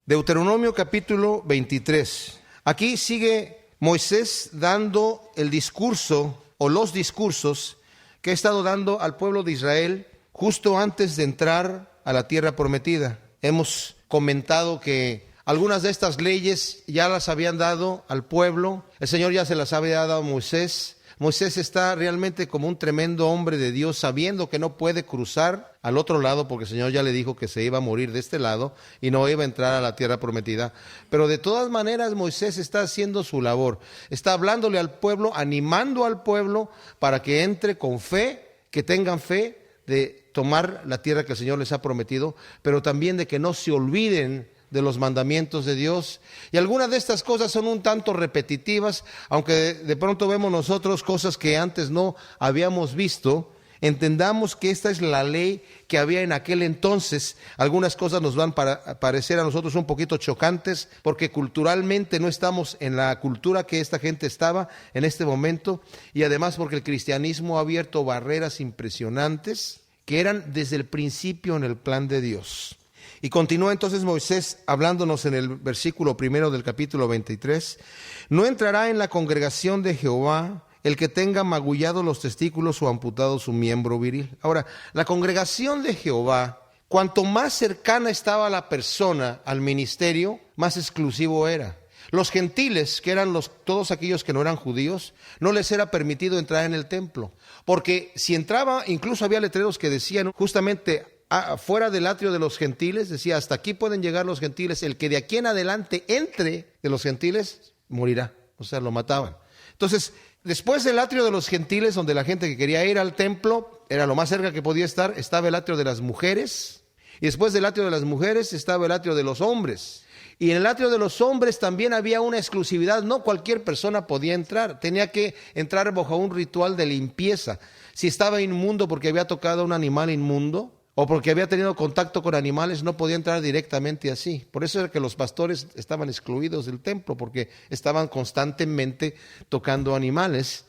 Deuteronomio capítulo 23. Aquí sigue Moisés dando el discurso o los discursos que ha estado dando al pueblo de Israel justo antes de entrar a la tierra prometida. Hemos comentado que algunas de estas leyes ya las habían dado al pueblo. El Señor ya se las había dado a Moisés. Moisés está realmente como un tremendo hombre de Dios, sabiendo que no puede cruzar al otro lado, porque el Señor ya le dijo que se iba a morir de este lado y no iba a entrar a la tierra prometida. Pero de todas maneras Moisés está haciendo su labor, está hablándole al pueblo, animando al pueblo para que entre con fe, que tengan fe de tomar la tierra que el Señor les ha prometido, pero también de que no se olviden de los mandamientos de Dios. Y algunas de estas cosas son un tanto repetitivas, aunque de pronto vemos nosotros cosas que antes no habíamos visto. Entendamos que esta es la ley que había en aquel entonces. Algunas cosas nos van a parecer a nosotros un poquito chocantes, porque culturalmente no estamos en la cultura que esta gente estaba en este momento, y además porque el cristianismo ha abierto barreras impresionantes que eran desde el principio en el plan de Dios. Y continúa entonces Moisés hablándonos en el versículo 1 del capítulo 23. No entrará en la congregación de Jehová el que tenga magullado los testículos o amputado su miembro viril. Ahora, la congregación de Jehová, cuanto más cercana estaba la persona al ministerio, más exclusivo era. Los gentiles, que eran todos aquellos que no eran judíos, no les era permitido entrar en el templo, porque si entraba, incluso había letreros que decían justamente fuera del atrio de los gentiles, decía, hasta aquí pueden llegar los gentiles, el que de aquí en adelante entre de los gentiles morirá, o sea, lo mataban. Entonces, después del atrio de los gentiles, donde la gente que quería ir al templo, era lo más cerca que podía estar, estaba el atrio de las mujeres, y después del atrio de las mujeres estaba el atrio de los hombres. Y en el atrio de los hombres también había una exclusividad, no cualquier persona podía entrar, tenía que entrar bajo un ritual de limpieza. Si estaba inmundo porque había tocado a un animal inmundo, o porque había tenido contacto con animales, no podía entrar directamente así. Por eso era que los pastores estaban excluidos del templo, porque estaban constantemente tocando animales.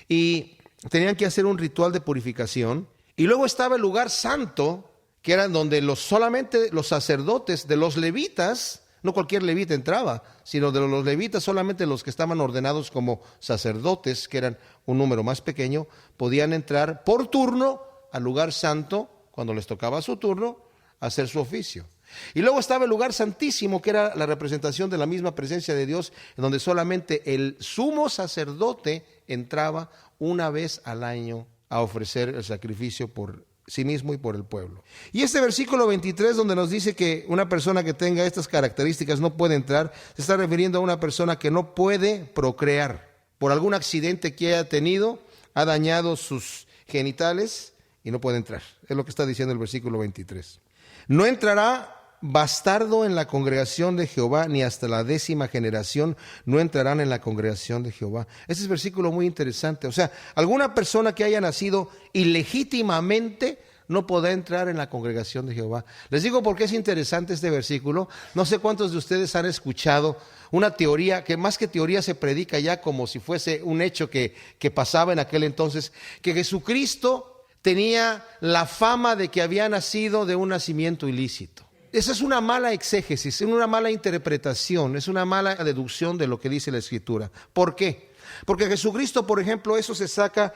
Y tenían que hacer un ritual de purificación. Y luego estaba el lugar santo, que era donde solamente los sacerdotes de los levitas, no cualquier levita entraba, sino de los levitas, solamente los que estaban ordenados como sacerdotes, que eran un número más pequeño, podían entrar por turno al lugar santo, cuando les tocaba su turno, hacer su oficio. Y luego estaba el lugar santísimo, que era la representación de la misma presencia de Dios, en donde solamente el sumo sacerdote entraba una vez al año a ofrecer el sacrificio por sí mismo y por el pueblo. Y este versículo 23, donde nos dice que una persona que tenga estas características no puede entrar, se está refiriendo a una persona que no puede procrear. Por algún accidente que haya tenido, ha dañado sus genitales y no puede entrar. Es lo que está diciendo el versículo 23. No entrará bastardo en la congregación de Jehová, ni hasta la 10ª generación no entrarán en la congregación de Jehová. Este es un versículo muy interesante. O sea, alguna persona que haya nacido ilegítimamente no podrá entrar en la congregación de Jehová. Les digo por qué es interesante este versículo. No sé cuántos de ustedes han escuchado una teoría, que más que teoría se predica ya como si fuese un hecho que pasaba en aquel entonces, que Jesucristo tenía la fama de que había nacido de un nacimiento ilícito. Esa es una mala exégesis, es una mala interpretación, es una mala deducción de lo que dice la Escritura. ¿Por qué? Porque Jesucristo, por ejemplo, eso se saca,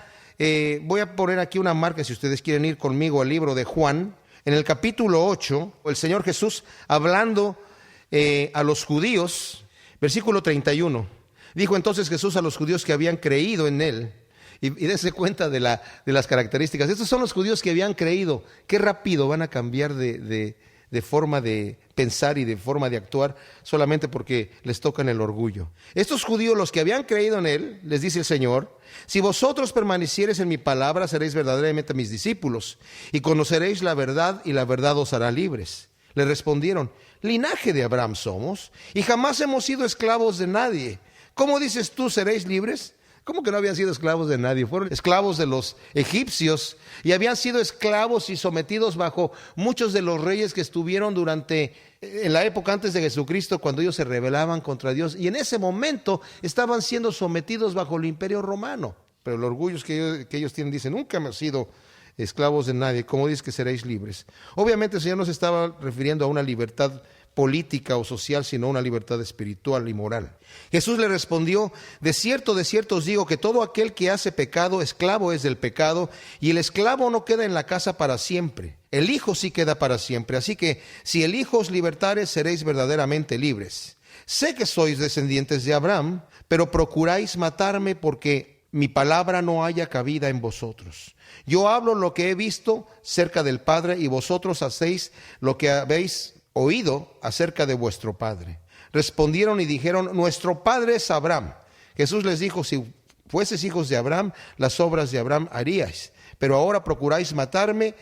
voy a poner aquí una marca si ustedes quieren ir conmigo al libro de Juan, en el capítulo 8, el Señor Jesús hablando a los judíos, versículo 31. Dijo entonces Jesús a los judíos que habían creído en Él, y dése cuenta de las características. Estos son los judíos que habían creído. Qué rápido van a cambiar de forma de pensar y de forma de actuar solamente porque les tocan el orgullo. Estos judíos, los que habían creído en Él, les dice el Señor, si vosotros permaneciereis en mi palabra, seréis verdaderamente mis discípulos, y conoceréis la verdad, y la verdad os hará libres. Le respondieron, linaje de Abraham somos, y jamás hemos sido esclavos de nadie. ¿Cómo dices tú, seréis libres? ¿Cómo que no habían sido esclavos de nadie? Fueron esclavos de los egipcios y habían sido esclavos y sometidos bajo muchos de los reyes que estuvieron en la época antes de Jesucristo, cuando ellos se rebelaban contra Dios. Y en ese momento estaban siendo sometidos bajo el imperio romano. Pero el orgullo que ellos tienen, dicen, nunca hemos sido esclavos de nadie. ¿Cómo dices que seréis libres? Obviamente el Señor no se estaba refiriendo a una libertad política o social, sino una libertad espiritual y moral. Jesús le respondió: de cierto os digo que todo aquel que hace pecado, esclavo es del pecado, y el esclavo no queda en la casa para siempre. El Hijo sí queda para siempre. Así que si el Hijo os libertare, seréis verdaderamente libres. Sé que sois descendientes de Abraham, pero procuráis matarme porque mi palabra no haya cabida en vosotros. Yo hablo lo que he visto cerca del Padre, y vosotros hacéis lo que habéis oído acerca de vuestro padre. Respondieron y dijeron: nuestro padre es Abraham. Jesús les dijo: si fueses hijos de Abraham, las obras de Abraham haríais. Pero ahora procuráis matarme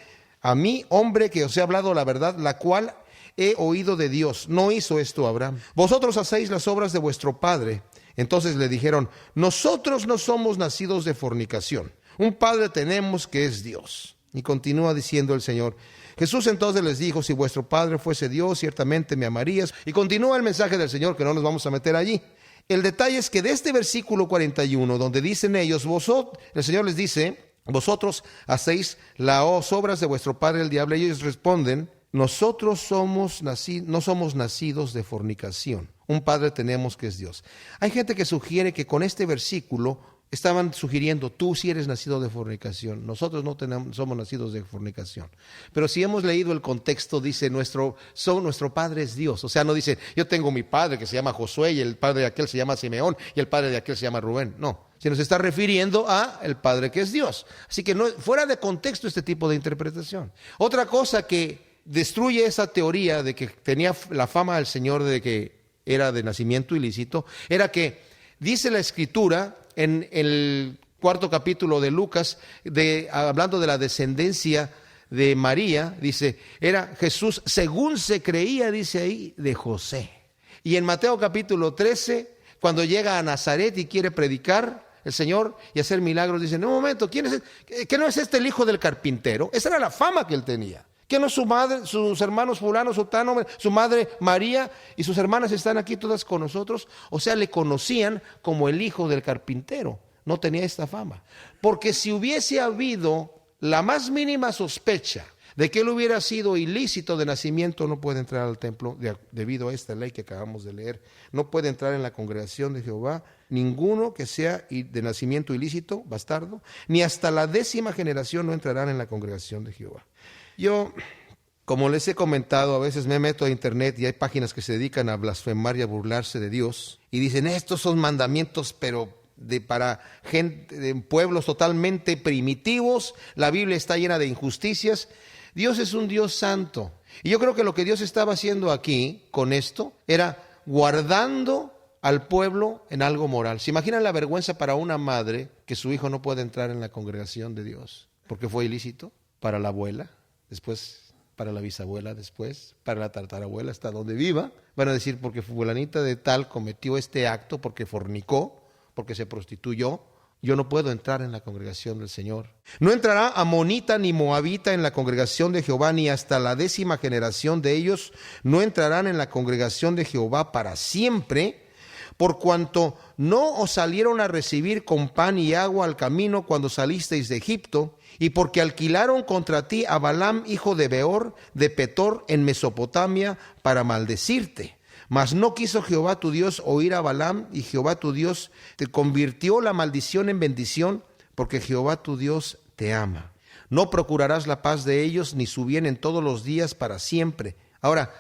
a mí, hombre que os he hablado la verdad, la cual he oído de Dios. No hizo esto Abraham. Vosotros hacéis las obras de vuestro padre. Entonces le dijeron: nosotros no somos nacidos de fornicación. Un padre tenemos, que es Dios. Y continúa diciendo el Señor. Jesús entonces les dijo: si vuestro padre fuese Dios, ciertamente me amarías. Y continúa el mensaje del Señor, que no nos vamos a meter allí. El detalle es que de este versículo 41, donde dicen ellos, el Señor les dice: vosotros hacéis las obras de vuestro padre el diablo. Y ellos responden: nosotros no somos nacidos de fornicación. Un padre tenemos, que es Dios. Hay gente que sugiere que con este versículo estaban sugiriendo: tú sí eres nacido de fornicación, nosotros no somos nacidos de fornicación. Pero si hemos leído el contexto, dice nuestro padre es Dios. O sea, no dice: yo tengo mi padre que se llama Josué, y el padre de aquel se llama Simeón, y el padre de aquel se llama Rubén. No, se nos está refiriendo a el Padre, que es Dios. Así que no, fuera de contexto este tipo de interpretación. Otra cosa que destruye esa teoría de que tenía la fama del Señor de que era de nacimiento ilícito, era que dice la Escritura en el 4 capítulo de Lucas, hablando de la descendencia de María, dice: era Jesús, según se creía, dice ahí, de José. Y en Mateo capítulo 13, cuando llega a Nazaret y quiere predicar el Señor y hacer milagros, dice: en un momento, ¿quién es ¿que no es este el hijo del carpintero? Esa era la fama que él tenía. ¿Que no su madre, sus hermanos fulano, sutano, su madre María y sus hermanas están aquí todas con nosotros? O sea, le conocían como el hijo del carpintero. No tenía esta fama. Porque si hubiese habido la más mínima sospecha de que él hubiera sido ilícito de nacimiento, no puede entrar al templo debido a esta ley que acabamos de leer. No puede entrar en la congregación de Jehová ninguno que sea de nacimiento ilícito, bastardo, ni hasta la 10ª generación no entrarán en la congregación de Jehová. Yo, como les he comentado, a veces me meto a internet y hay páginas que se dedican a blasfemar y a burlarse de Dios. Y dicen: estos son mandamientos, pero para gente de pueblos totalmente primitivos. La Biblia está llena de injusticias. Dios es un Dios santo. Y yo creo que lo que Dios estaba haciendo aquí, con esto, era guardando al pueblo en algo moral. ¿Se imaginan la vergüenza para una madre que su hijo no puede entrar en la congregación de Dios porque fue ilícito? Para la abuela, después para la bisabuela, después para la tatarabuela, hasta donde viva, van a decir: porque fulanita de tal cometió este acto, porque fornicó, porque se prostituyó, yo no puedo entrar en la congregación del Señor. No entrará amonita ni moabita en la congregación de Jehová, ni hasta la 10ª generación de ellos no entrarán en la congregación de Jehová para siempre, por cuanto no os salieron a recibir con pan y agua al camino cuando salisteis de Egipto, y porque alquilaron contra ti a Balaam, hijo de Beor, de Petor, en Mesopotamia, para maldecirte. Mas no quiso Jehová tu Dios oír a Balaam, y Jehová tu Dios te convirtió la maldición en bendición, porque Jehová tu Dios te ama. No procurarás la paz de ellos, ni su bien en todos los días para siempre. Ahora,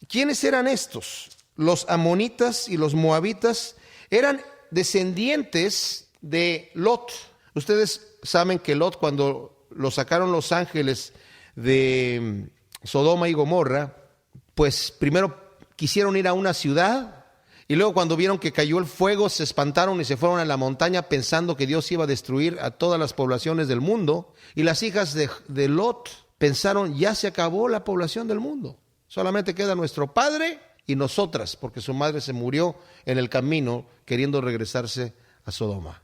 ¿quiénes eran estos? Los amonitas y los moabitas eran descendientes de Lot. Ustedes saben que Lot, cuando lo sacaron los ángeles de Sodoma y Gomorra, pues primero quisieron ir a una ciudad, y luego cuando vieron que cayó el fuego se espantaron y se fueron a la montaña pensando que Dios iba a destruir a todas las poblaciones del mundo. Y las hijas de Lot pensaron: ya se acabó la población del mundo, solamente queda nuestro padre y nosotras, porque su madre se murió en el camino queriendo regresarse a Sodoma.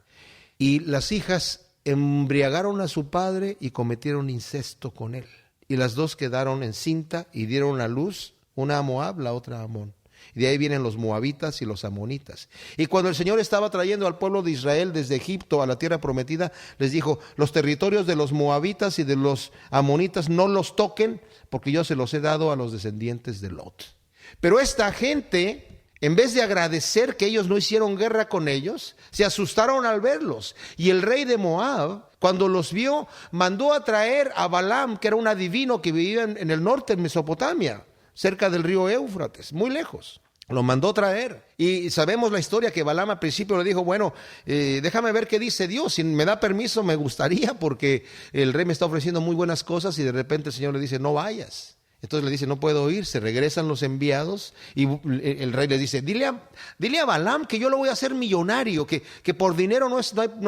Y las hijas embriagaron a su padre y cometieron incesto con él. Y las dos quedaron encinta y dieron a luz, una a Moab, la otra a Amón. Y de ahí vienen los moabitas y los amonitas. Y cuando el Señor estaba trayendo al pueblo de Israel desde Egipto a la tierra prometida, les dijo: los territorios de los moabitas y de los amonitas no los toquen, porque yo se los he dado a los descendientes de Lot. Pero esta gente, en vez de agradecer que ellos no hicieron guerra con ellos, se asustaron al verlos. Y el rey de Moab, cuando los vio, mandó a traer a Balaam, que era un adivino que vivía en el norte de Mesopotamia, cerca del río Éufrates, muy lejos. Lo mandó traer. Y sabemos la historia que Balaam al principio le dijo, bueno, déjame ver qué dice Dios. Si me da permiso, me gustaría, porque el rey me está ofreciendo muy buenas cosas. Y de repente el Señor le dice, no vayas. Entonces le dice, no puedo ir. Se regresan los enviados y el rey le dice, dile a Balaam que yo lo voy a hacer millonario, que por dinero no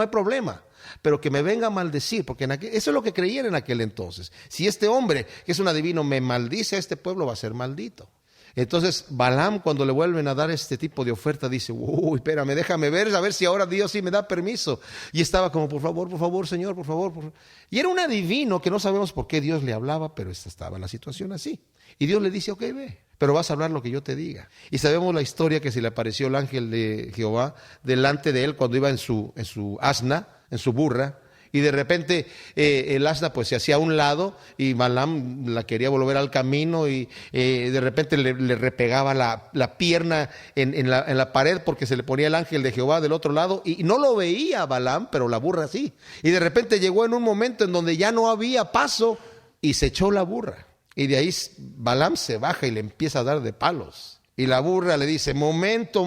hay problema, pero que me venga a maldecir, porque eso es lo que creían en aquel entonces. Si este hombre, que es un adivino, me maldice a este pueblo, va a ser maldito. Entonces Balaam, cuando le vuelven a dar este tipo de oferta, dice, uy, espérame, déjame ver, a ver si ahora Dios sí me da permiso. Y estaba como, por favor, Señor, por favor. Y era un adivino que no sabemos por qué Dios le hablaba, pero estaba la situación así. Y Dios le dice, ok, ve, pero vas a hablar lo que yo te diga. Y sabemos la historia que se le apareció el ángel de Jehová delante de él cuando iba en su asna, en su burra. Y de repente el asna pues se hacía a un lado y Balaam la quería volver al camino y de repente le repegaba la pierna en la pared porque se le ponía el ángel de Jehová del otro lado y no lo veía Balaam, pero la burra sí. Y de repente llegó en un momento en donde ya no había paso y se echó la burra. Y de ahí Balaam se baja y le empieza a dar de palos. Y la burra le dice, momento,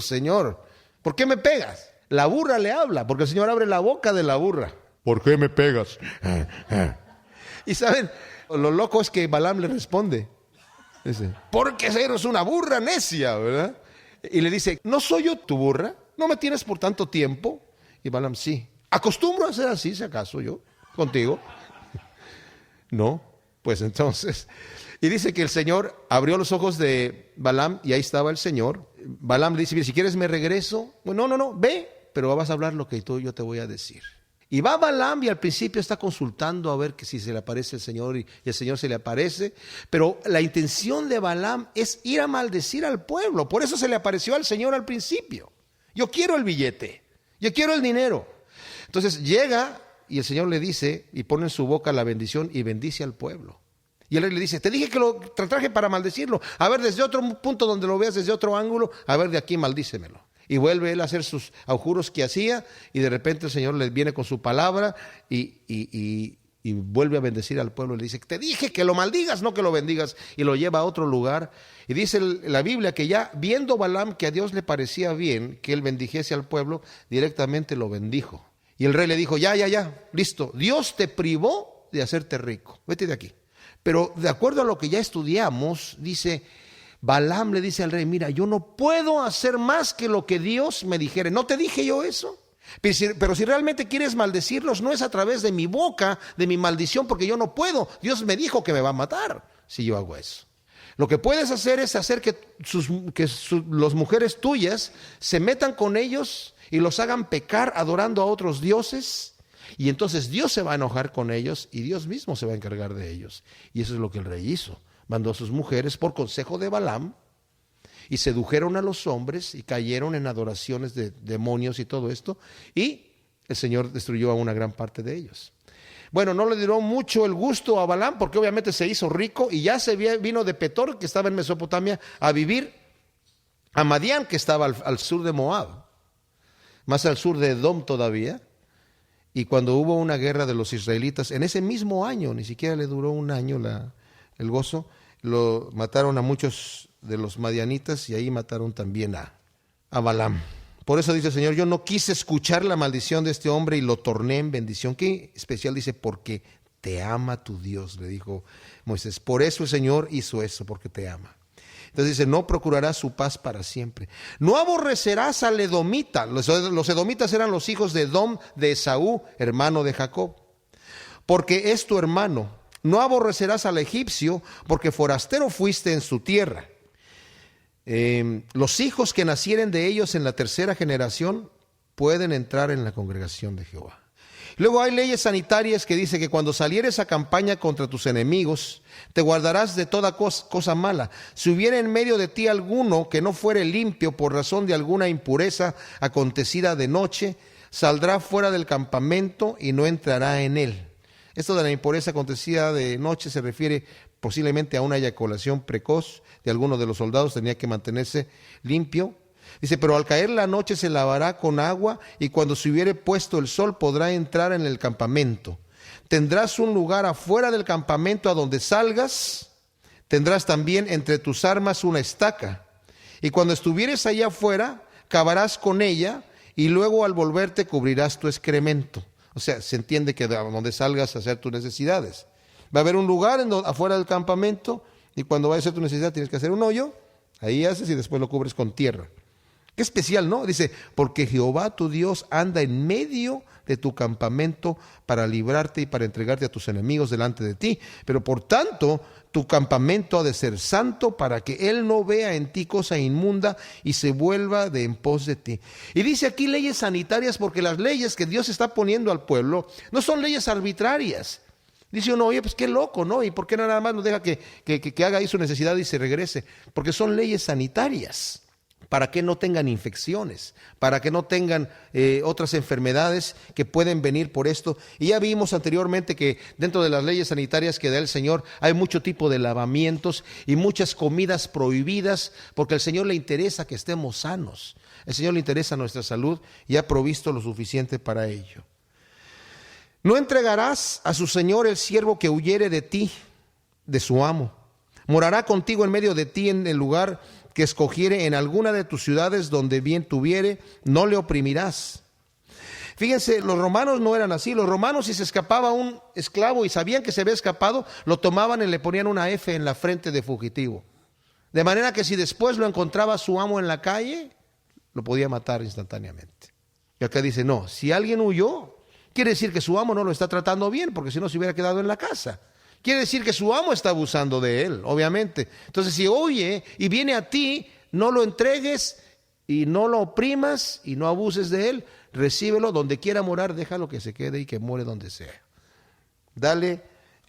Señor, ¿por qué me pegas? La burra le habla, porque el Señor abre la boca de la burra. ¿Por qué me pegas? Y saben, lo loco es que Balaam le responde. Dice, porque eres una burra necia, ¿verdad? Y le dice, ¿no soy yo tu burra? ¿No me tienes por tanto tiempo? Y Balaam, sí. ¿Acostumbro a ser así, si acaso yo, contigo? No, pues entonces. Y dice que el Señor abrió los ojos de Balaam y ahí estaba el Señor. Balaam le dice, mira, si quieres me regreso. Bueno, no, ve, pero vas a hablar lo que yo te voy a decir. Y va Balaam y al principio está consultando a ver que si se le aparece el Señor y el Señor se le aparece. Pero la intención de Balaam es ir a maldecir al pueblo. Por eso se le apareció al Señor al principio. Yo quiero el billete, yo quiero el dinero. Entonces llega y el Señor le dice y pone en su boca la bendición y bendice al pueblo. Y el rey le dice, te dije que lo traje para maldecirlo. A ver, desde otro punto donde lo veas, desde otro ángulo, a ver de aquí maldícemelo. Y vuelve él a hacer sus aujuros que hacía y de repente el Señor le viene con su palabra y vuelve a bendecir al pueblo. Le dice, te dije que lo maldigas, no que lo bendigas. Y lo lleva a otro lugar. Y dice la Biblia que ya viendo Balaam que a Dios le parecía bien que él bendijese al pueblo, directamente lo bendijo. Y el rey le dijo, ya, listo. Dios te privó de hacerte rico. Vete de aquí. Pero de acuerdo a lo que ya estudiamos, dice, Balaam le dice al rey, mira, yo no puedo hacer más que lo que Dios me dijere. ¿No te dije yo eso? Pero si realmente quieres maldecirlos, no es a través de mi boca, de mi maldición, porque yo no puedo. Dios me dijo que me va a matar si yo hago eso. Lo que puedes hacer es hacer que las mujeres tuyas se metan con ellos y los hagan pecar adorando a otros dioses. Y entonces Dios se va a enojar con ellos y Dios mismo se va a encargar de ellos. Y eso es lo que el rey hizo. Mandó a sus mujeres por consejo de Balaam y sedujeron a los hombres y cayeron en adoraciones de demonios y todo esto. Y el Señor destruyó a una gran parte de ellos. Bueno, no le duró mucho el gusto a Balaam porque obviamente se hizo rico y ya se vino de Petor, que estaba en Mesopotamia, a vivir a Madián, que estaba al sur de Moab, más al sur de Edom todavía. Y cuando hubo una guerra de los israelitas, en ese mismo año, ni siquiera le duró un año el gozo, lo mataron a muchos de los madianitas y ahí mataron también a Balaam. Por eso dice el Señor, yo no quise escuchar la maldición de este hombre y lo torné en bendición. Qué especial, dice, porque te ama tu Dios, le dijo Moisés. Por eso el Señor hizo eso, porque te ama. Entonces dice, no procurarás su paz para siempre. No aborrecerás al edomita. Los edomitas eran los hijos de Edom, de Esaú, hermano de Jacob. Porque es tu hermano. No aborrecerás al egipcio, porque forastero fuiste en su tierra. Los hijos que nacieren de ellos en la tercera generación pueden entrar en la congregación de Jehová. Luego hay leyes sanitarias que dice que cuando salieres a campaña contra tus enemigos, te guardarás de toda cosa mala. Si hubiera en medio de ti alguno que no fuere limpio por razón de alguna impureza acontecida de noche, saldrá fuera del campamento y no entrará en él. Esto de la impureza acontecida de noche se refiere posiblemente a una eyaculación precoz de alguno de los soldados, tenía que mantenerse limpio. Dice, pero al caer la noche se lavará con agua y cuando se hubiere puesto el sol podrá entrar en el campamento. Tendrás un lugar afuera del campamento a donde salgas. Tendrás también entre tus armas una estaca. Y cuando estuvieres allá afuera, cavarás con ella y luego al volverte cubrirás tu excremento. O sea, se entiende que a donde salgas a hacer tus necesidades. Va a haber un lugar afuera del campamento y cuando vayas a hacer tu necesidad tienes que hacer un hoyo. Ahí haces y después lo cubres con tierra. Qué especial, ¿no? Dice, porque Jehová tu Dios anda en medio de tu campamento para librarte y para entregarte a tus enemigos delante de ti. Pero por tanto, tu campamento ha de ser santo para que Él no vea en ti cosa inmunda y se vuelva de en pos de ti. Y dice aquí leyes sanitarias porque las leyes que Dios está poniendo al pueblo no son leyes arbitrarias. Dice uno, oye, pues qué loco, ¿no? ¿Y por qué nada más nos deja que haga ahí su necesidad y se regrese? Porque son leyes sanitarias. Para que no tengan infecciones, para que no tengan otras enfermedades que pueden venir por esto. Y ya vimos anteriormente que dentro de las leyes sanitarias que da el Señor hay mucho tipo de lavamientos y muchas comidas prohibidas, porque al Señor le interesa que estemos sanos. El Señor le interesa nuestra salud y ha provisto lo suficiente para ello. No entregarás a su Señor el siervo que huyere de ti, de su amo. Morará contigo en medio de ti en el lugar que escogiere en alguna de tus ciudades donde bien tuviere, no le oprimirás. Fíjense, los romanos no eran así. Los romanos, si se escapaba un esclavo y sabían que se había escapado, lo tomaban y le ponían una F en la frente de fugitivo. De manera que si después lo encontraba su amo en la calle, lo podía matar instantáneamente. Y acá dice, no, si alguien huyó, quiere decir que su amo no lo está tratando bien, porque si no se hubiera quedado en la casa. Quiere decir que su amo está abusando de él, obviamente. Entonces, si huye y viene a ti, no lo entregues y no lo oprimas y no abuses de él. Recíbelo donde quiera morar, déjalo que se quede y que muere donde sea. Dale,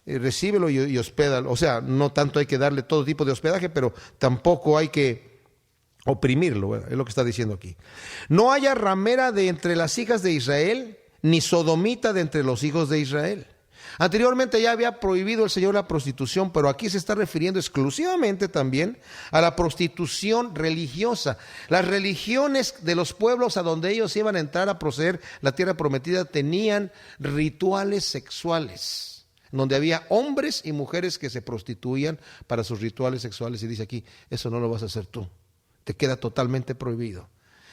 recíbelo y hospédalo. O sea, no tanto hay que darle todo tipo de hospedaje, pero tampoco hay que oprimirlo, es lo que está diciendo aquí. No haya ramera de entre las hijas de Israel, ni sodomita de entre los hijos de Israel. Anteriormente ya había prohibido el Señor la prostitución, pero aquí se está refiriendo exclusivamente también a la prostitución religiosa. Las religiones de los pueblos a donde ellos iban a entrar a poseer la tierra prometida tenían rituales sexuales, donde había hombres y mujeres que se prostituían para sus rituales sexuales. Y dice aquí, eso no lo vas a hacer tú, te queda totalmente prohibido.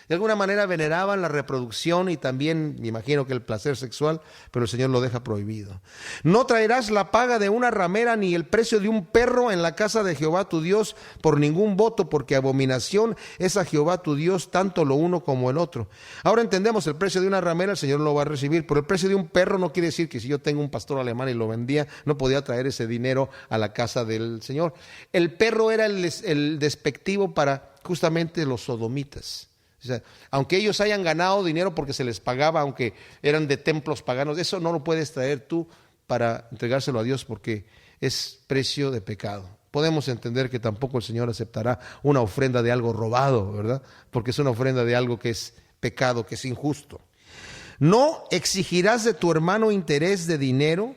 De alguna manera veneraban la reproducción y también, me imagino que el placer sexual, pero el Señor lo deja prohibido. No traerás la paga de una ramera ni el precio de un perro en la casa de Jehová tu Dios por ningún voto, porque abominación es a Jehová tu Dios tanto lo uno como el otro. Ahora entendemos, el precio de una ramera el Señor no lo va a recibir, pero el precio de un perro no quiere decir que si yo tengo un pastor alemán y lo vendía, no podía traer ese dinero a la casa del Señor. El perro era el despectivo para justamente los sodomitas. O sea, aunque ellos hayan ganado dinero porque se les pagaba, aunque eran de templos paganos, eso no lo puedes traer tú para entregárselo a Dios porque es precio de pecado. Podemos entender que tampoco el Señor aceptará una ofrenda de algo robado, ¿verdad? Porque es una ofrenda de algo que es pecado, que es injusto. No exigirás de tu hermano interés de dinero,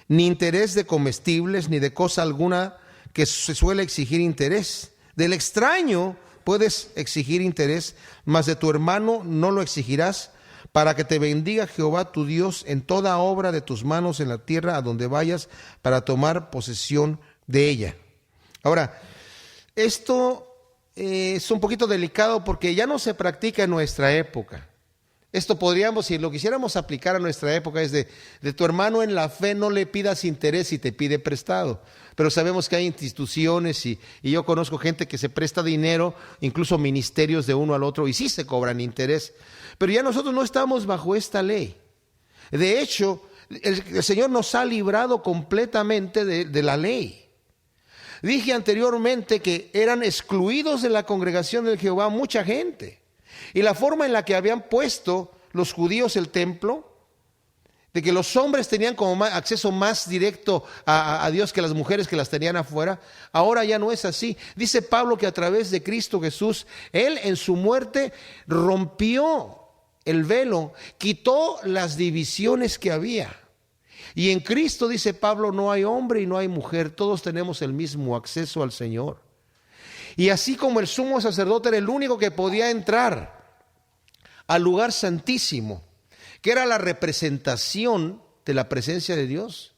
ni interés de comestibles, ni de cosa alguna que se suele exigir interés. Del extraño puedes exigir interés, mas de tu hermano no lo exigirás, para que te bendiga Jehová tu Dios en toda obra de tus manos en la tierra a donde vayas para tomar posesión de ella. Ahora, esto es un poquito delicado porque ya no se practica en nuestra época. Esto podríamos, si lo quisiéramos aplicar a nuestra época, es de tu hermano en la fe no le pidas interés si te pide prestado. Pero sabemos que hay instituciones y yo conozco gente que se presta dinero, incluso ministerios de uno al otro, y sí se cobran interés. Pero ya nosotros no estamos bajo esta ley. De hecho, el Señor nos ha librado completamente de la ley. Dije anteriormente que eran excluidos de la congregación de Jehová mucha gente. Y la forma en la que habían puesto los judíos el templo, de que los hombres tenían como acceso más directo a Dios que las mujeres que las tenían afuera, ahora ya no es así. Dice Pablo que a través de Cristo Jesús, Él en su muerte rompió el velo, quitó las divisiones que había. Y en Cristo, dice Pablo, no hay hombre y no hay mujer, todos tenemos el mismo acceso al Señor. Y así como el sumo sacerdote era el único que podía entrar al lugar santísimo, que era la representación de la presencia de Dios,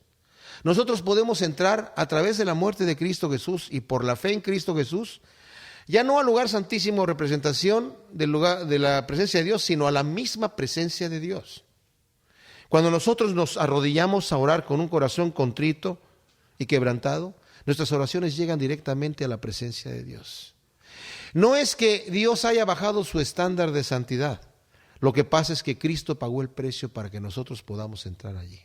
nosotros podemos entrar a través de la muerte de Cristo Jesús y por la fe en Cristo Jesús, ya no al lugar santísimo, representación del lugar de la presencia de Dios, sino a la misma presencia de Dios. Cuando nosotros nos arrodillamos a orar con un corazón contrito y quebrantado, nuestras oraciones llegan directamente a la presencia de Dios. No es que Dios haya bajado su estándar de santidad. Lo que pasa es que Cristo pagó el precio para que nosotros podamos entrar allí.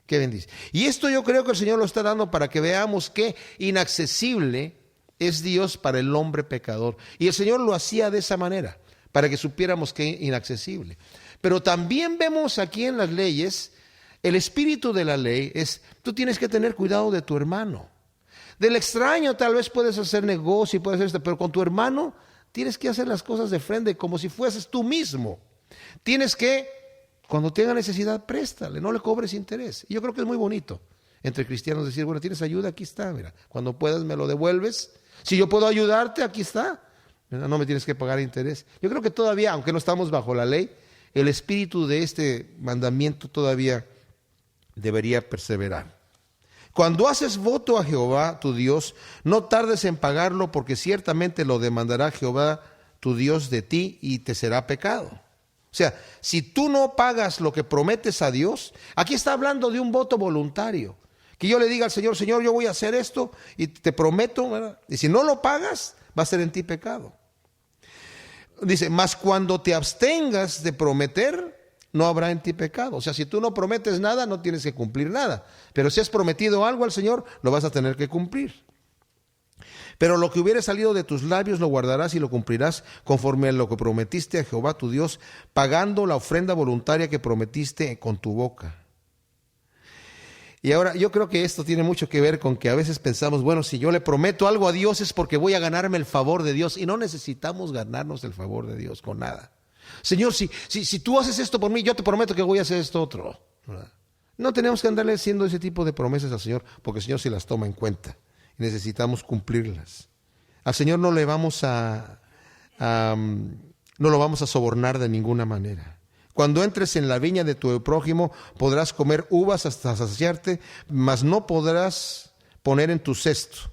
Qué bendice. Y esto yo creo que el Señor lo está dando para que veamos qué inaccesible es Dios para el hombre pecador. Y el Señor lo hacía de esa manera, para que supiéramos qué inaccesible. Pero también vemos aquí en las leyes, el espíritu de la ley es, tú tienes que tener cuidado de tu hermano. Del extraño tal vez puedes hacer negocio y puedes hacer esto, pero con tu hermano tienes que hacer las cosas de frente como si fueses tú mismo. Tienes que, cuando tenga necesidad, préstale, no le cobres interés. Y yo creo que es muy bonito entre cristianos decir, bueno, tienes ayuda, aquí está, mira, cuando puedas me lo devuelves. Si yo puedo ayudarte, aquí está, no me tienes que pagar interés. Yo creo que todavía, aunque no estamos bajo la ley, el espíritu de este mandamiento todavía debería perseverar. Cuando haces voto a Jehová, tu Dios, no tardes en pagarlo, porque ciertamente lo demandará Jehová, tu Dios, de ti, y te será pecado. O sea, si tú no pagas lo que prometes a Dios, aquí está hablando de un voto voluntario. Que yo le diga al Señor, Señor, yo voy a hacer esto y te prometo, ¿verdad? Y si no lo pagas, va a ser en ti pecado. Dice, mas cuando te abstengas de prometer, no habrá en ti pecado. O sea, si tú no prometes nada, no tienes que cumplir nada. Pero si has prometido algo al Señor, lo vas a tener que cumplir. Pero lo que hubiere salido de tus labios lo guardarás y lo cumplirás conforme a lo que prometiste a Jehová tu Dios, pagando la ofrenda voluntaria que prometiste con tu boca. Y ahora yo creo que esto tiene mucho que ver con que a veces pensamos, bueno, si yo le prometo algo a Dios es porque voy a ganarme el favor de Dios. Y no necesitamos ganarnos el favor de Dios con nada. Señor, si tú haces esto por mí, yo te prometo que voy a hacer esto otro. No tenemos que andarle haciendo ese tipo de promesas al Señor, porque el Señor sí las toma en cuenta. Y necesitamos cumplirlas. Al Señor no le vamos no lo vamos a sobornar de ninguna manera. Cuando entres en la viña de tu prójimo, podrás comer uvas hasta saciarte, mas no podrás poner en tu cesto.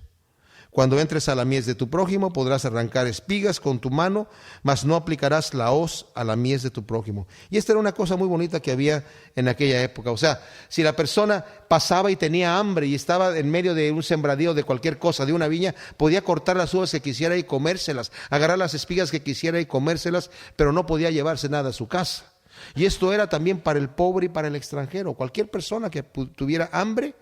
Cuando entres a la mies de tu prójimo, podrás arrancar espigas con tu mano, mas no aplicarás la hoz a la mies de tu prójimo. Y esta era una cosa muy bonita que había en aquella época. O sea, si la persona pasaba y tenía hambre y estaba en medio de un sembradío de cualquier cosa, de una viña, podía cortar las uvas que quisiera y comérselas, agarrar las espigas que quisiera y comérselas, pero no podía llevarse nada a su casa. Y esto era también para el pobre y para el extranjero. Cualquier persona que tuviera hambre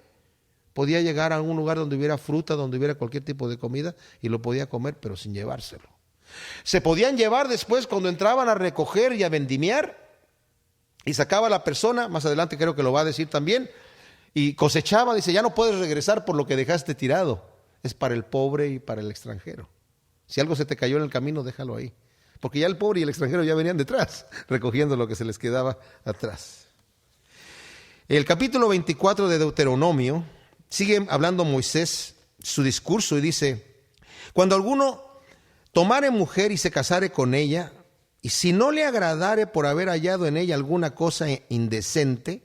podía llegar a un lugar donde hubiera fruta, donde hubiera cualquier tipo de comida y lo podía comer, pero sin llevárselo. Se podían llevar después cuando entraban a recoger y a vendimiar y sacaba la persona, más adelante creo que lo va a decir también, y cosechaba, dice, ya no puedes regresar por lo que dejaste tirado. Es para el pobre y para el extranjero. Si algo se te cayó en el camino, déjalo ahí. Porque ya el pobre y el extranjero ya venían detrás, recogiendo lo que se les quedaba atrás. El capítulo 24 de Deuteronomio, sigue hablando Moisés su discurso y dice, cuando alguno tomare mujer y se casare con ella, y si no le agradare por haber hallado en ella alguna cosa indecente,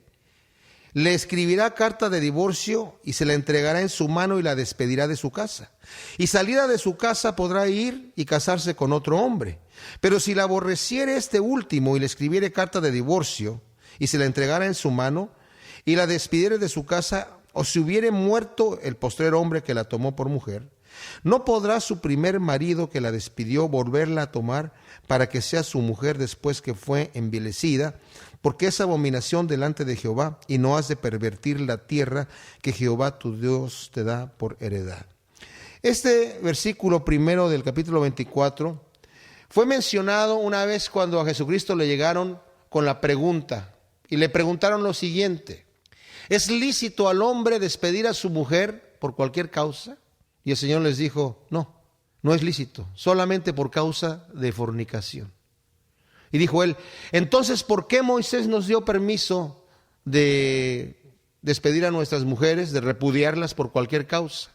le escribirá carta de divorcio y se la entregará en su mano y la despedirá de su casa. Y salida de su casa podrá ir y casarse con otro hombre. Pero si la aborreciere este último y le escribiere carta de divorcio y se la entregara en su mano y la despidiere de su casa, o si hubiere muerto el postrer hombre que la tomó por mujer, no podrá su primer marido que la despidió volverla a tomar para que sea su mujer después que fue envilecida, porque es abominación delante de Jehová, y no has de pervertir la tierra que Jehová tu Dios te da por heredad. Este versículo primero del capítulo 24 fue mencionado una vez cuando a Jesucristo le llegaron con la pregunta, y le preguntaron lo siguiente: ¿es lícito al hombre despedir a su mujer por cualquier causa? Y el Señor les dijo, no, no es lícito, solamente por causa de fornicación. Y dijo él, entonces, ¿por qué Moisés nos dio permiso de despedir a nuestras mujeres, de repudiarlas por cualquier causa.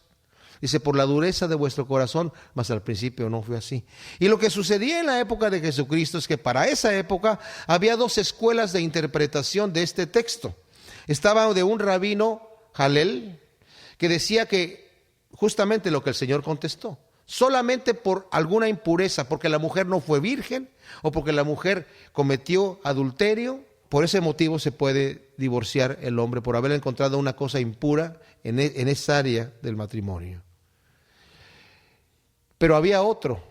Dice, por la dureza de vuestro corazón, mas al principio no fue así. Y lo que sucedía en la época de Jesucristo es que para esa época había dos escuelas de interpretación de este texto. Estaba de un rabino, Jalel, que decía que justamente lo que el Señor contestó. Solamente por alguna impureza, porque la mujer no fue virgen o porque la mujer cometió adulterio, por ese motivo se puede divorciar el hombre por haber encontrado una cosa impura en esa área del matrimonio. Pero había otro,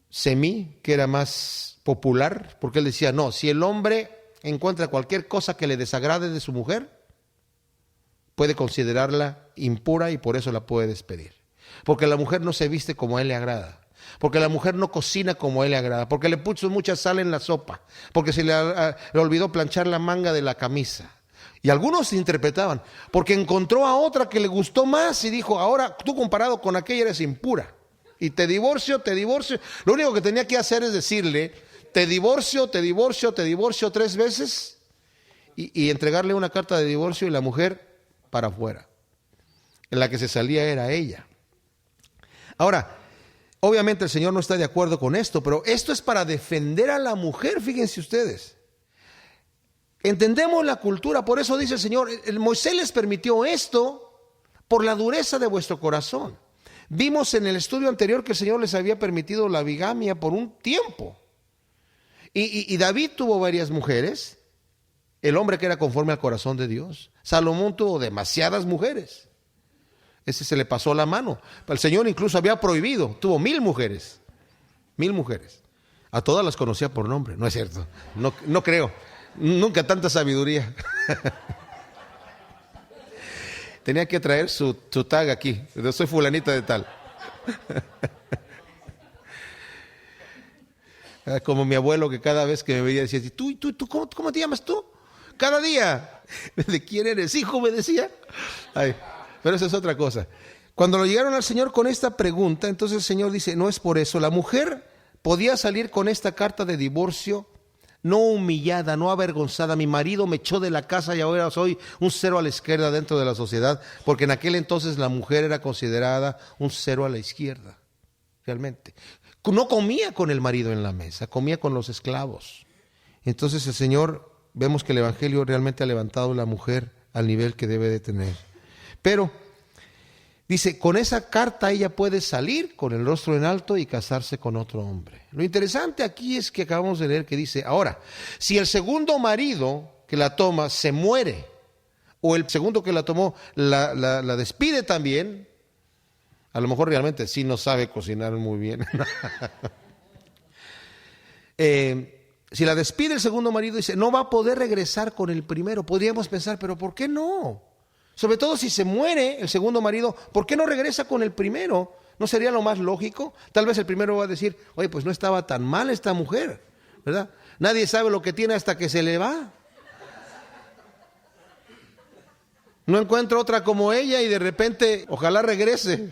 Semí, que era más popular, porque él decía, no, si el hombre encuentra cualquier cosa que le desagrade de su mujer, puede considerarla impura y por eso la puede despedir. Porque la mujer no se viste como a él le agrada, porque la mujer no cocina como a él le agrada, porque le puso mucha sal en la sopa, porque se le olvidó planchar la manga de la camisa. Y algunos interpretaban, porque encontró a otra que le gustó más y dijo, ahora tú comparado con aquella eres impura. Y te divorcio, te divorcio. Lo único que tenía que hacer es decirle, te divorcio, te divorcio, te divorcio 3 veces y entregarle una carta de divorcio y la mujer para afuera. En la que se salía era ella. Ahora, obviamente el Señor no está de acuerdo con esto, pero esto es para defender a la mujer, fíjense ustedes. Entendemos la cultura, por eso dice el Señor, Moisés les permitió esto por la dureza de vuestro corazón. Vimos en el estudio anterior que el Señor les había permitido la bigamia por un tiempo. Y David tuvo varias mujeres, el hombre que era conforme al corazón de Dios. Salomón tuvo demasiadas mujeres. Ese se le pasó la mano. El Señor incluso había prohibido, tuvo 1000 mujeres. 1000 mujeres. A todas las conocía por nombre, no es cierto. No creo. Nunca tanta sabiduría. Tenía que traer su tag aquí. Yo soy fulanita de tal. Como mi abuelo que cada vez que me veía decía, ¿tú cómo te llamas tú? Cada día. ¿De quién eres hijo? Me decía. Ay, pero eso es otra cosa. Cuando lo llegaron al Señor con esta pregunta, entonces el Señor dice, no es por eso. La mujer podía salir con esta carta de divorcio no humillada, no avergonzada. Mi marido me echó de la casa y ahora soy un cero a la izquierda dentro de la sociedad, porque en aquel entonces la mujer era considerada un cero a la izquierda, realmente. No comía con el marido en la mesa, comía con los esclavos. Entonces el Señor, vemos que el Evangelio realmente ha levantado a la mujer al nivel que debe de tener. Pero dice, con esa carta ella puede salir con el rostro en alto y casarse con otro hombre. Lo interesante aquí es que acabamos de leer que dice, ahora, si el segundo marido que la toma se muere, o el segundo que la tomó la despide también, a lo mejor realmente sí no sabe cocinar muy bien. Si la despide el segundo marido, dice, no va a poder regresar con el primero. Podríamos pensar, pero ¿por qué no? Sobre todo si se muere el segundo marido, ¿por qué no regresa con el primero? ¿No sería lo más lógico? Tal vez el primero va a decir, oye, pues no estaba tan mal esta mujer, ¿verdad? Nadie sabe lo que tiene hasta que se le va. No encuentro otra como ella y de repente, ojalá regrese.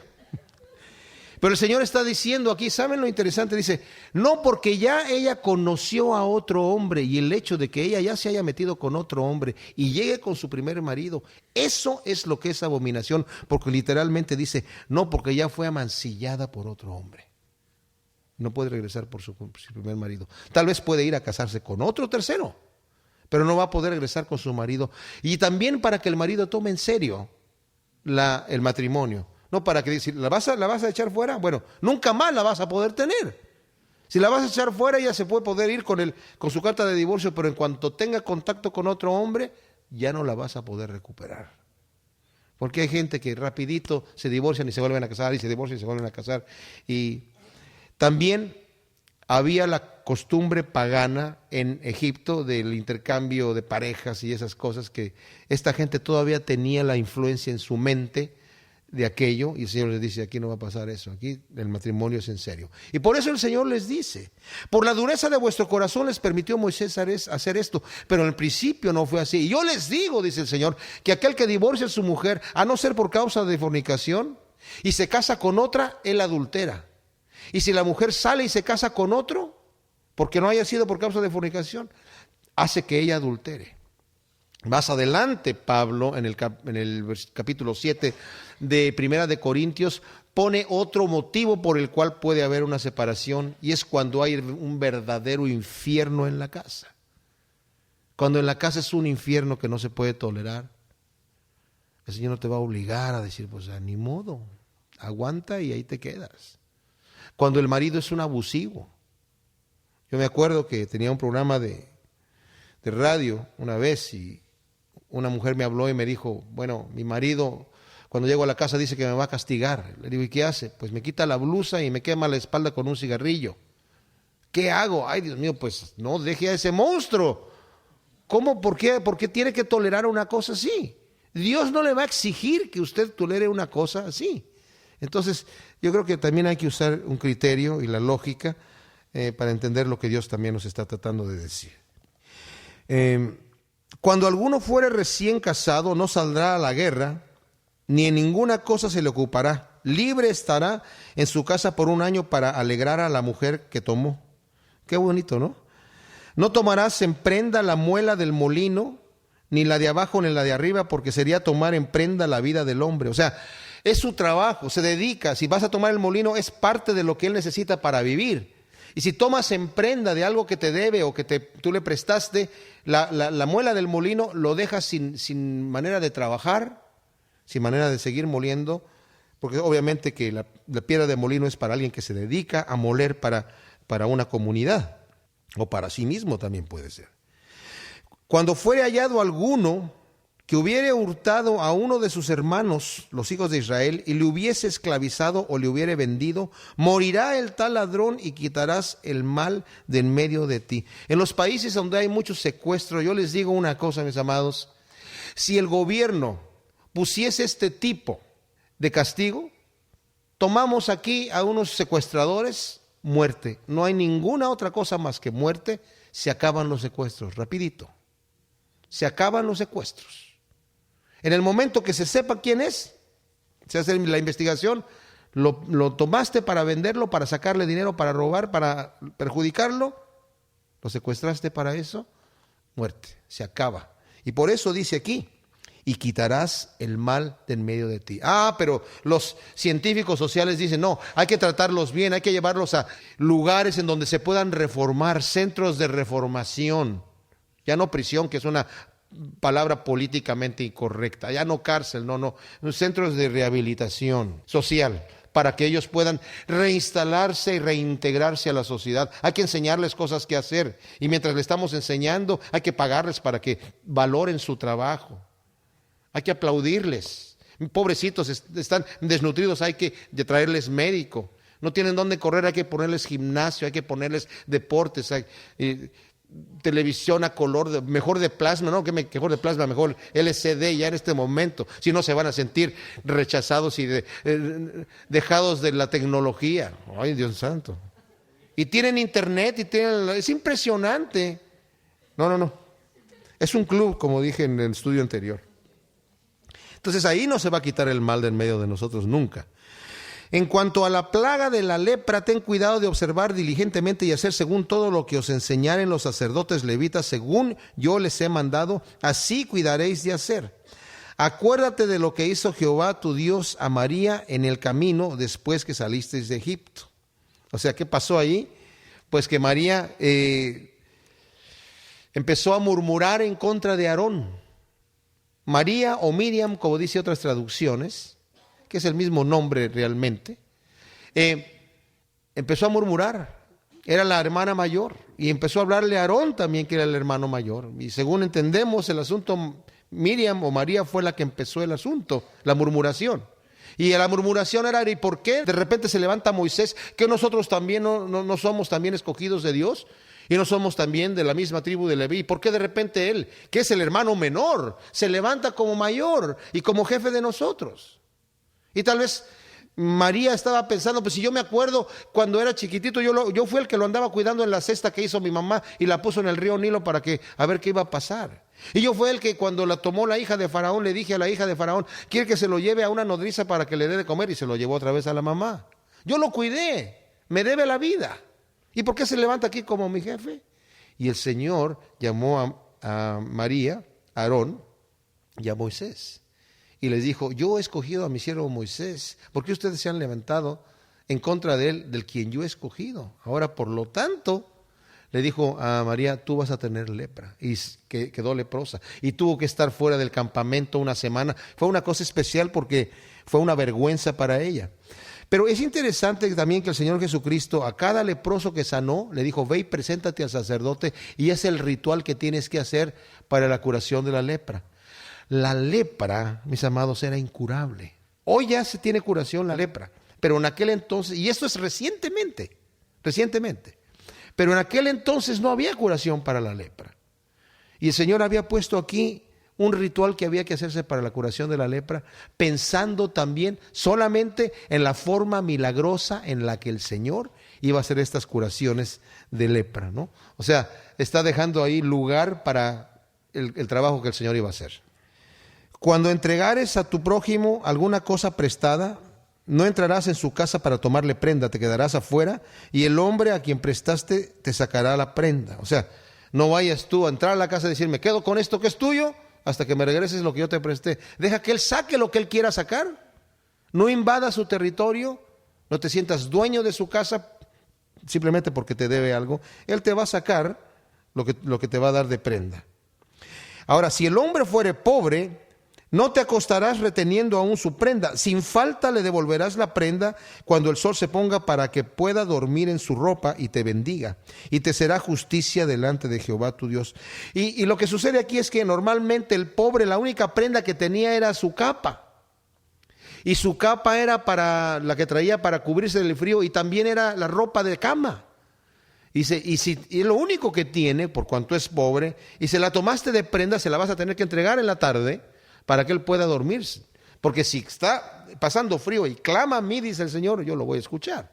Pero el Señor está diciendo aquí, ¿saben lo interesante? Dice, no porque ya ella conoció a otro hombre y el hecho de que ella ya se haya metido con otro hombre y llegue con su primer marido, eso es lo que es abominación, porque literalmente dice, no porque ya fue amancillada por otro hombre. No puede regresar por su primer marido. Tal vez puede ir a casarse con otro tercero, pero no va a poder regresar con su marido. Y también para que el marido tome en serio el matrimonio. No para que dice, ¿la vas a echar fuera? Bueno, nunca más la vas a poder tener. Si la vas a echar fuera, ella se puede poder ir con su carta de divorcio, pero en cuanto tenga contacto con otro hombre, ya no la vas a poder recuperar. Porque hay gente que rapidito se divorcian y se vuelven a casar, y se divorcian y se vuelven a casar. Y también había la costumbre pagana en Egipto del intercambio de parejas y esas cosas que esta gente todavía tenía la influencia en su mente de aquello, y el Señor les dice, aquí no va a pasar eso, aquí el matrimonio es en serio. Y por eso el Señor les dice, por la dureza de vuestro corazón les permitió Moisés hacer esto, pero en el principio no fue así. Y yo les digo, dice el Señor, que aquel que divorcia a su mujer, a no ser por causa de fornicación, y se casa con otra, él adultera. Y si la mujer sale y se casa con otro, porque no haya sido por causa de fornicación, hace que ella adultere. Más adelante, Pablo, en el capítulo 7 de Primera de Corintios, pone otro motivo por el cual puede haber una separación, y es cuando hay un verdadero infierno en la casa. Cuando en la casa es un infierno que no se puede tolerar, el Señor no te va a obligar a decir, pues ni modo, aguanta y ahí te quedas. Cuando el marido es un abusivo. Yo me acuerdo que tenía un programa de radio una vez y una mujer me habló y me dijo, bueno, mi marido cuando llego a la casa dice que me va a castigar. Le digo, ¿y qué hace? Pues me quita la blusa y me quema la espalda con un cigarrillo. ¿Qué hago? Ay, Dios mío, pues no deje a ese monstruo. ¿Cómo? ¿Por qué? ¿Por qué tiene que tolerar una cosa así? Dios no le va a exigir que usted tolere una cosa así. Entonces, yo creo que también hay que usar un criterio y la lógica para entender lo que Dios también nos está tratando de decir. Cuando alguno fuere recién casado, no saldrá a la guerra, ni en ninguna cosa se le ocupará. Libre estará en su casa por 1 año para alegrar a la mujer que tomó. Qué bonito, ¿no? No tomarás en prenda la muela del molino, ni la de abajo ni la de arriba, porque sería tomar en prenda la vida del hombre. O sea, es su trabajo, se dedica. Si vas a tomar el molino, es parte de lo que él necesita para vivir. Y si tomas en prenda de algo que te debe o que tú le prestaste, la muela del molino lo dejas sin manera de trabajar, sin manera de seguir moliendo, porque obviamente que la piedra de molino es para alguien que se dedica a moler para una comunidad, o para sí mismo también puede ser. Cuando fuere hallado alguno que hubiere hurtado a uno de sus hermanos, los hijos de Israel, y le hubiese esclavizado o le hubiere vendido, morirá el tal ladrón y quitarás el mal de en medio de ti. En los países donde hay mucho secuestro, yo les digo una cosa, mis amados, si el gobierno pusiese este tipo de castigo, tomamos aquí a unos secuestradores, muerte. No hay ninguna otra cosa más que muerte, se acaban los secuestros, rapidito. Se acaban los secuestros. En el momento que se sepa quién es, se hace la investigación, lo tomaste para venderlo, para sacarle dinero, para robar, para perjudicarlo, lo secuestraste para eso, muerte, se acaba. Y por eso dice aquí, y quitarás el mal de en medio de ti. Pero los científicos sociales dicen, no, hay que tratarlos bien, hay que llevarlos a lugares en donde se puedan reformar, centros de reformación. Ya no prisión, que es una palabra políticamente incorrecta, ya no cárcel, no, centros de rehabilitación social, para que ellos puedan reinstalarse y reintegrarse a la sociedad. Hay que enseñarles cosas que hacer, y mientras le estamos enseñando, hay que pagarles para que valoren su trabajo. Hay que aplaudirles. Pobrecitos, están desnutridos, hay que traerles médico. No tienen dónde correr, hay que ponerles gimnasio, hay que ponerles deportes, televisión a color, mejor de plasma, no, que mejor de plasma, mejor LCD ya en este momento, si no se van a sentir rechazados y dejados de la tecnología. Ay, Dios santo. Y tienen internet, es impresionante. No. Es un club, como dije en el estudio anterior. Entonces ahí no se va a quitar el mal de en medio de nosotros nunca. En cuanto a la plaga de la lepra, ten cuidado de observar diligentemente y hacer según todo lo que os enseñaren los sacerdotes levitas, según yo les he mandado, así cuidaréis de hacer. Acuérdate de lo que hizo Jehová tu Dios a María en el camino después que salisteis de Egipto. O sea, ¿qué pasó ahí? Pues que María empezó a murmurar en contra de Aarón. María o Miriam, como dice otras traducciones, que es el mismo nombre realmente, empezó a murmurar. Era la hermana mayor y empezó a hablarle a Aarón también, que era el hermano mayor. Y según entendemos el asunto, Miriam o María fue la que empezó el asunto, la murmuración. Y la murmuración era, ¿y por qué de repente se levanta Moisés? ¿Que nosotros también no somos también escogidos de Dios? ¿Y no somos también de la misma tribu de Leví? ¿Por qué de repente él, que es el hermano menor, se levanta como mayor y como jefe de nosotros? Y tal vez María estaba pensando, pues si yo me acuerdo cuando era chiquitito, yo fui el que lo andaba cuidando en la cesta que hizo mi mamá y la puso en el río Nilo para a ver qué iba a pasar. Y yo fui el que cuando la tomó la hija de Faraón, le dije a la hija de Faraón, quiere que se lo lleve a una nodriza para que le dé de comer, y se lo llevó otra vez a la mamá. Yo lo cuidé, me debe la vida. ¿Y por qué se levanta aquí como mi jefe? Y el Señor llamó a María, a Aarón y a Moisés. Y les dijo, yo he escogido a mi siervo Moisés, ¿por qué ustedes se han levantado en contra de él, del quien yo he escogido? Ahora, por lo tanto, le dijo a María, tú vas a tener lepra. Y quedó leprosa. Y tuvo que estar fuera del campamento una semana. Fue una cosa especial porque fue una vergüenza para ella. Pero es interesante también que el Señor Jesucristo a cada leproso que sanó, le dijo, ve y preséntate al sacerdote, y es el ritual que tienes que hacer para la curación de la lepra. La lepra, mis amados, era incurable. Hoy ya se tiene curación la lepra, pero en aquel entonces, y esto es recientemente, pero en aquel entonces no había curación para la lepra. Y el Señor había puesto aquí un ritual que había que hacerse para la curación de la lepra, pensando también solamente en la forma milagrosa en la que el Señor iba a hacer estas curaciones de lepra, ¿no? O sea, está dejando ahí lugar para el trabajo que el Señor iba a hacer. Cuando entregares a tu prójimo alguna cosa prestada, no entrarás en su casa para tomarle prenda, te quedarás afuera, y el hombre a quien prestaste te sacará la prenda. O sea, no vayas tú a entrar a la casa y decir, me quedo con esto que es tuyo, hasta que me regreses lo que yo te presté. Deja que él saque lo que él quiera sacar. No invada su territorio, no te sientas dueño de su casa simplemente porque te debe algo. Él te va a sacar lo que te va a dar de prenda. Ahora, si el hombre fuere pobre, no te acostarás reteniendo aún su prenda. Sin falta le devolverás la prenda cuando el sol se ponga, para que pueda dormir en su ropa y te bendiga. Y te será justicia delante de Jehová tu Dios. Y lo que sucede aquí es que normalmente el pobre, la única prenda que tenía era su capa. Y su capa era para la que traía para cubrirse del frío, y también era la ropa de cama. Y es lo único que tiene, por cuanto es pobre, y se la tomaste de prenda, se la vas a tener que entregar en la tarde, para que él pueda dormirse. Porque si está pasando frío y clama a mí, dice el Señor, yo lo voy a escuchar.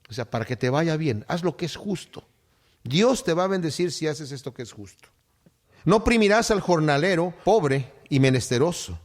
O sea, para que te vaya bien, haz lo que es justo. Dios te va a bendecir si haces esto que es justo. No oprimirás al jornalero pobre y menesteroso,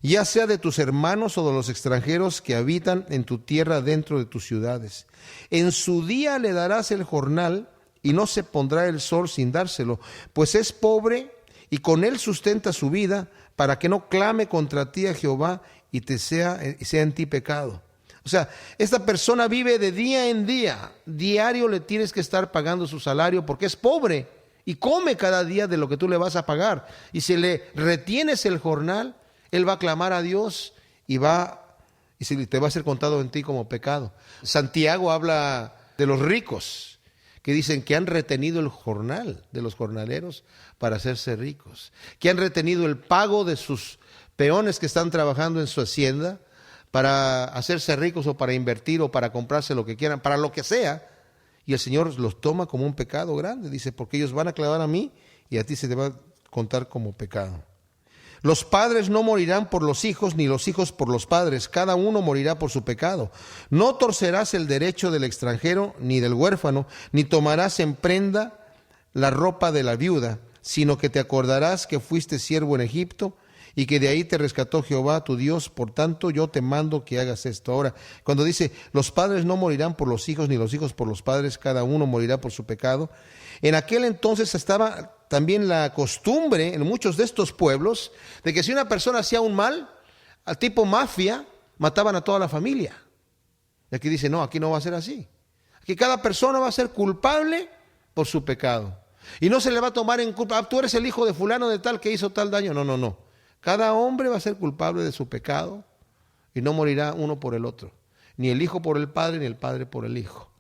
ya sea de tus hermanos o de los extranjeros que habitan en tu tierra dentro de tus ciudades. En su día le darás el jornal, y no se pondrá el sol sin dárselo, pues es pobre y con él sustenta su vida, para que no clame contra ti a Jehová y sea en ti pecado. O sea, esta persona vive de día en día, diario le tienes que estar pagando su salario porque es pobre y come cada día de lo que tú le vas a pagar. Y si le retienes el jornal, él va a clamar a Dios y te va a ser contado en ti como pecado. Santiago habla de los ricos, que dicen que han retenido el jornal de los jornaleros para hacerse ricos, que han retenido el pago de sus peones que están trabajando en su hacienda para hacerse ricos o para invertir o para comprarse lo que quieran, para lo que sea, y el Señor los toma como un pecado grande, dice, porque ellos van a clavar a mí y a ti se te va a contar como pecado. Los padres no morirán por los hijos, ni los hijos por los padres. Cada uno morirá por su pecado. No torcerás el derecho del extranjero, ni del huérfano, ni tomarás en prenda la ropa de la viuda, sino que te acordarás que fuiste siervo en Egipto y que de ahí te rescató Jehová tu Dios. Por tanto, yo te mando que hagas esto. Ahora, cuando dice, los padres no morirán por los hijos, ni los hijos por los padres, cada uno morirá por su pecado. En aquel entonces estaba también la costumbre en muchos de estos pueblos de que si una persona hacía un mal, al tipo mafia, mataban a toda la familia. Y aquí dice, no, aquí no va a ser así. Aquí cada persona va a ser culpable por su pecado. Y no se le va a tomar en culpa, tú eres el hijo de fulano de tal que hizo tal daño. No, no, no. Cada hombre va a ser culpable de su pecado y no morirá uno por el otro. Ni el hijo por el padre, ni el padre por el hijo.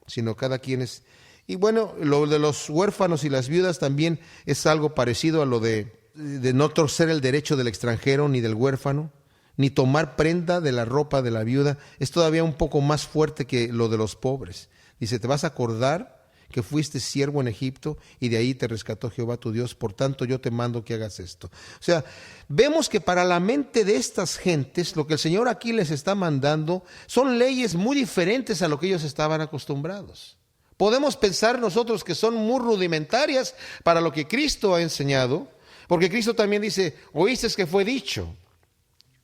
Sino cada quien es... Y bueno, lo de los huérfanos y las viudas también es algo parecido a lo de no torcer el derecho del extranjero ni del huérfano, ni tomar prenda de la ropa de la viuda. Es todavía un poco más fuerte que lo de los pobres. Dice, te vas a acordar que fuiste siervo en Egipto y de ahí te rescató Jehová tu Dios, por tanto yo te mando que hagas esto. O sea, vemos que para la mente de estas gentes, lo que el Señor aquí les está mandando son leyes muy diferentes a lo que ellos estaban acostumbrados. Podemos pensar nosotros que son muy rudimentarias para lo que Cristo ha enseñado, porque Cristo también dice, oísteis que fue dicho,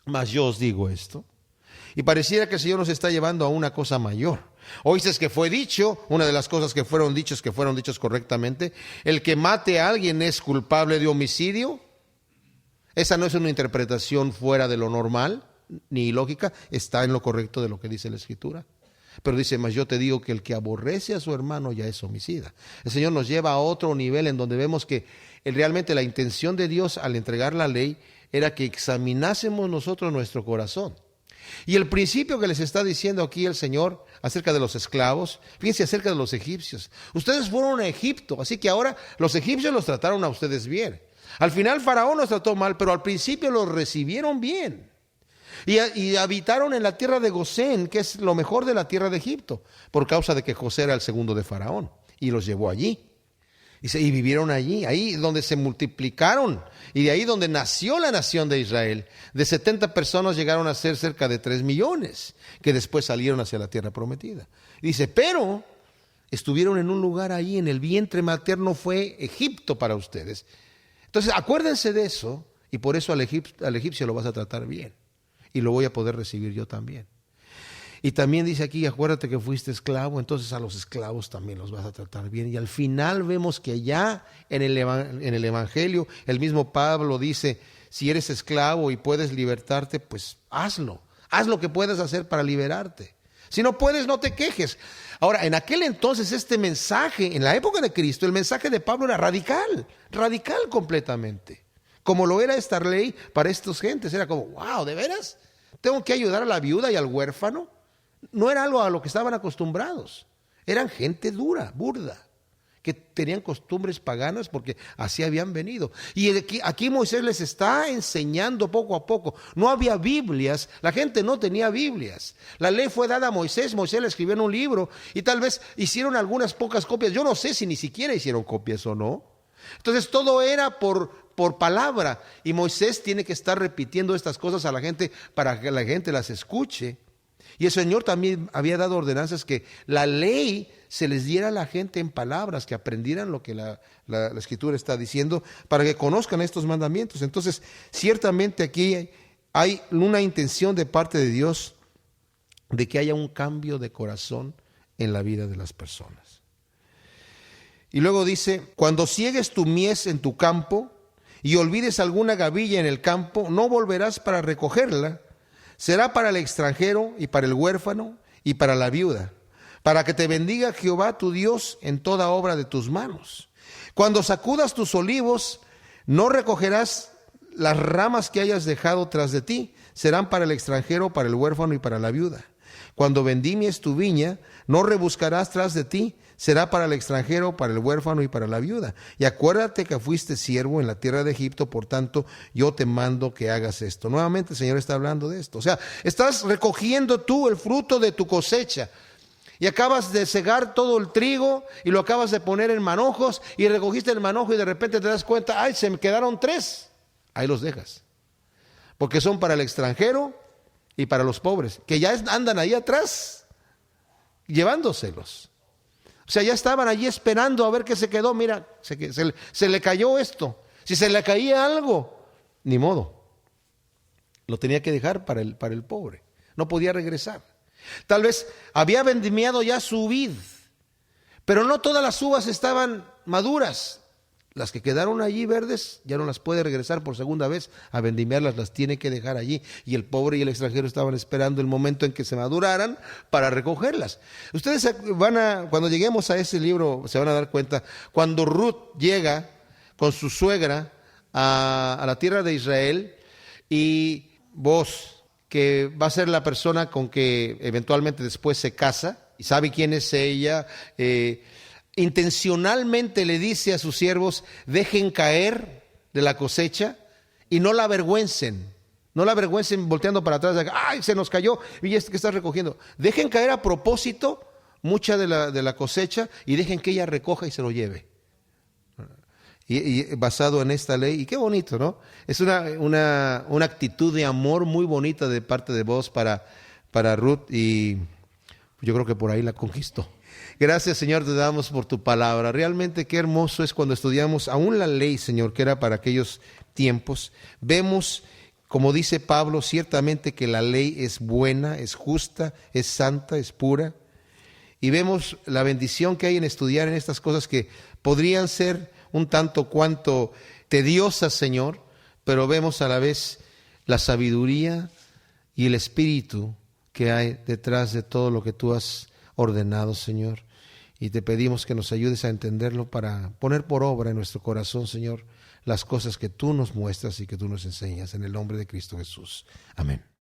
mas yo os digo esto. Y pareciera que el Señor nos está llevando a una cosa mayor. Oísteis que fue dicho, una de las cosas que fueron dichos correctamente, el que mate a alguien es culpable de homicidio, Esa no es una interpretación fuera de lo normal, ni lógica, está en lo correcto de lo que dice la Escritura. Pero dice, mas yo te digo que el que aborrece a su hermano ya es homicida. El Señor nos lleva a otro nivel en donde vemos que realmente la intención de Dios al entregar la ley era que examinásemos nosotros nuestro corazón. Y el principio que les está diciendo aquí el Señor acerca de los esclavos, fíjense acerca de los egipcios. Ustedes fueron a Egipto, así que ahora los egipcios los trataron a ustedes bien. Al final Faraón los trató mal, pero al principio los recibieron bien. Y habitaron en la tierra de Gosén, que es lo mejor de la tierra de Egipto, por causa de que José era el segundo de Faraón, y los llevó allí. Y vivieron allí, ahí donde se multiplicaron, y de ahí donde nació la nación de Israel. De 70 personas llegaron a ser cerca de 3 millones, que después salieron hacia la tierra prometida. Y dice, pero estuvieron en un lugar ahí, en el vientre materno fue Egipto para ustedes. Entonces acuérdense de eso, y por eso al egipcio lo vas a tratar bien. Y lo voy a poder recibir yo también. Y también dice aquí, acuérdate que fuiste esclavo, entonces a los esclavos también los vas a tratar bien. Y al final vemos que ya en el Evangelio, el mismo Pablo dice, si eres esclavo y puedes libertarte, pues hazlo. Haz lo que puedas hacer para liberarte. Si no puedes, no te quejes. Ahora, en aquel entonces este mensaje, en la época de Cristo, el mensaje de Pablo era radical completamente. Como lo era esta ley para estas gentes. Era como, wow, ¿de veras? ¿Tengo que ayudar a la viuda y al huérfano? No era algo a lo que estaban acostumbrados. Eran gente dura, burda, que tenían costumbres paganas porque así habían venido. Y aquí Moisés les está enseñando poco a poco. No había Biblias, la gente no tenía Biblias. La ley fue dada a Moisés, Moisés la escribió en un libro y tal vez hicieron algunas pocas copias. Yo no sé si ni siquiera hicieron copias o no. Entonces todo era por palabra, y Moisés tiene que estar repitiendo estas cosas a la gente para que la gente las escuche. Y el Señor también había dado ordenanzas que la ley se les diera a la gente en palabras, que aprendieran lo que la Escritura está diciendo, para que conozcan estos mandamientos. Entonces, ciertamente aquí hay una intención de parte de Dios de que haya un cambio de corazón en la vida de las personas. Y luego dice, cuando ciegues tu mies en tu campo y olvides alguna gavilla en el campo, no volverás para recogerla. Será para el extranjero y para el huérfano y para la viuda, para que te bendiga Jehová tu Dios en toda obra de tus manos. Cuando sacudas tus olivos, no recogerás las ramas que hayas dejado tras de ti, serán para el extranjero, para el huérfano y para la viuda. Cuando vendimies tu viña, no rebuscarás tras de ti, será para el extranjero, para el huérfano y para la viuda. Y acuérdate que fuiste siervo en la tierra de Egipto, por tanto, yo te mando que hagas esto. Nuevamente el Señor está hablando de esto. O sea, estás recogiendo tú el fruto de tu cosecha. Y acabas de cegar todo el trigo y lo acabas de poner en manojos y recogiste el manojo y de repente te das cuenta, ay, se me quedaron 3. Ahí los dejas. Porque son para el extranjero y para los pobres, que ya andan ahí atrás, llevándoselos. O sea, ya estaban allí esperando a ver qué se quedó. Mira, se le cayó esto. Si se le caía algo, ni modo. Lo tenía que dejar para el pobre. No podía regresar. Tal vez había vendimiado ya su vid, pero no todas las uvas estaban maduras. Las que quedaron allí verdes, ya no las puede regresar por segunda vez a vendimiarlas, las tiene que dejar allí. Y el pobre y el extranjero estaban esperando el momento en que se maduraran para recogerlas. Ustedes cuando lleguemos a ese libro, se van a dar cuenta, cuando Ruth llega con su suegra a la tierra de Israel, y Boaz, que va a ser la persona con que eventualmente después se casa, y sabe quién es ella, intencionalmente le dice a sus siervos, dejen caer de la cosecha y no la avergüencen volteando para atrás, ay, se nos cayó, y que estás recogiendo. Dejen caer a propósito mucha de la cosecha y dejen que ella recoja y se lo lleve. Y basado en esta ley, y qué bonito, ¿no? Es una actitud de amor muy bonita de parte de vos para Ruth, y yo creo que por ahí la conquistó. Gracias, Señor, te damos por tu palabra. Realmente qué hermoso es cuando estudiamos aún la ley, Señor, que era para aquellos tiempos. Vemos, como dice Pablo, ciertamente que la ley es buena, es justa, es santa, es pura. Y vemos la bendición que hay en estudiar en estas cosas que podrían ser un tanto cuanto tediosas, Señor, pero vemos a la vez la sabiduría y el espíritu que hay detrás de todo lo que tú has ordenado, Señor. Y te pedimos que nos ayudes a entenderlo para poner por obra en nuestro corazón, Señor, las cosas que tú nos muestras y que tú nos enseñas. En el nombre de Cristo Jesús. Amén.